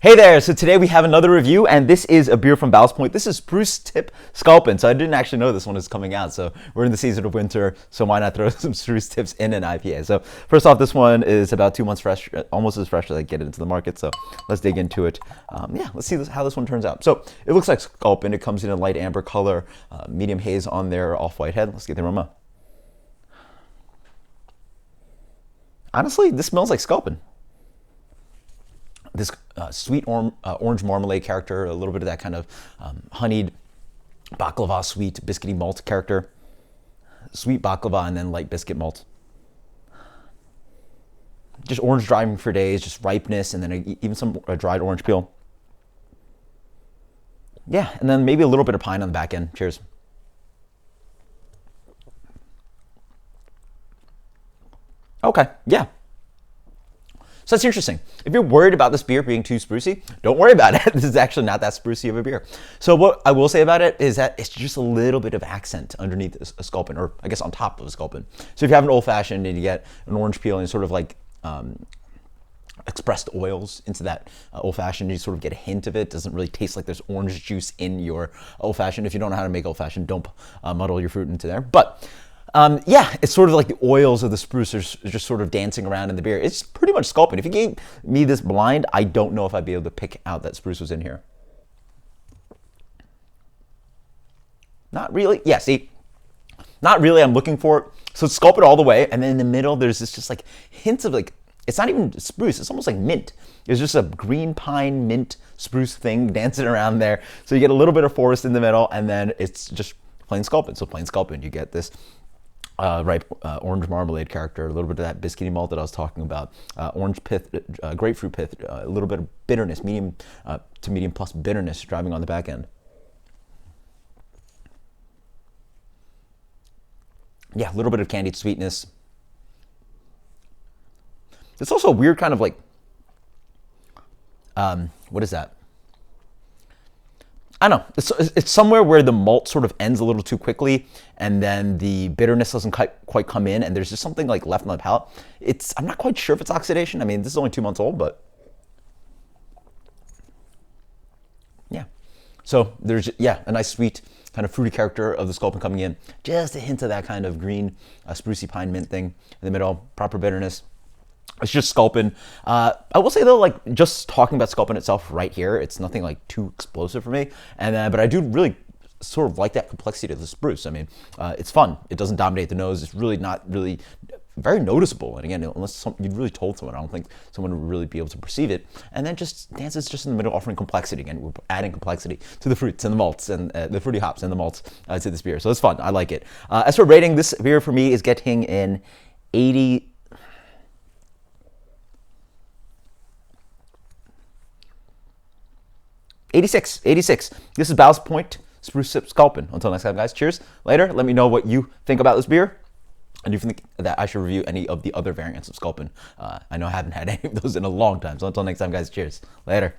Hey there, so today we have another review, and this is a beer from Ballast. This is Spruce Tip Sculpin, so I didn't actually know this one is coming out, so we're in the season of winter, so why not throw some Spruce Tips in an IPA. So first off, this one is about 2 months fresh, almost as fresh as I get it into the market, so let's dig into it. Yeah, let's see how this one turns out. So it looks like Sculpin. It comes in a light amber color, medium haze on their off-white head. Let's get the aroma. Honestly, this smells like Sculpin. This sweet orange marmalade character, a little bit of that kind of honeyed baklava, sweet biscuity malt character. Sweet baklava and then light biscuit malt. Just orange drying for days, just ripeness, and then even some dried orange peel. Yeah, and then maybe a little bit of pine on the back end. Cheers. Okay, yeah. So that's interesting. If you're worried about this beer being too sprucey, don't worry about it. This is actually not that sprucey of a beer. So what I will say about it is that it's just a little bit of accent underneath a Sculpin, or I guess on top of a Sculpin. So if you have an old fashioned and you get an orange peel and sort of like expressed oils into that old fashioned, you sort of get a hint of it. Doesn't really taste like there's orange juice in your old fashioned. If you don't know how to make old fashioned, don't muddle your fruit into there. But yeah, it's sort of like the oils of the spruce are just sort of dancing around in the beer. It's pretty much Sculpin. If you gave me this blind, I don't know if I'd be able to pick out that spruce was in here. Not really. Yeah, see, not really. I'm looking for it. So it's Sculpin all the way, and then in the middle, there's this just like hints of like, it's not even spruce. It's almost like mint. It's just a green pine mint spruce thing dancing around there. So you get a little bit of forest in the middle, and then it's just plain Sculpin. So plain Sculpin, you get this ripe orange marmalade character, a little bit of that biscuity malt that I was talking about, orange pith, grapefruit pith, a little bit of bitterness, medium to medium plus bitterness driving on the back end. Yeah, a little bit of candied sweetness. It's also a weird kind of like, what is that? I don't know. It's somewhere where the malt sort of ends a little too quickly, and then the bitterness doesn't quite come in, and there's just something like left on the palate. I'm not quite sure if it's oxidation. I mean, this is only 2 months old, but yeah. So there's, yeah, a nice sweet kind of fruity character of the Sculpin coming in. Just a hint of that kind of green sprucey pine mint thing in the middle. Proper bitterness. It's just Sculpin. I will say though, like just talking about Sculpin itself right here, it's nothing like too explosive for me. And but I do really sort of like that complexity of the spruce. I mean, it's fun. It doesn't dominate the nose. It's really not really very noticeable. And again, unless you'd really told someone, I don't think someone would really be able to perceive it. And then just dances just in the middle, offering complexity. Again, we're adding complexity to the fruits and the malts and the fruity hops and the malts to this beer. So it's fun. I like it. As for rating, this beer for me is getting an 86. This is Ballast Point Spruce Tip Sculpin. Until next time, guys. Cheers. Later. Let me know what you think about this beer, and if you think that I should review any of the other variants of Sculpin. I know I haven't had any of those in a long time. So until next time, guys. Cheers. Later.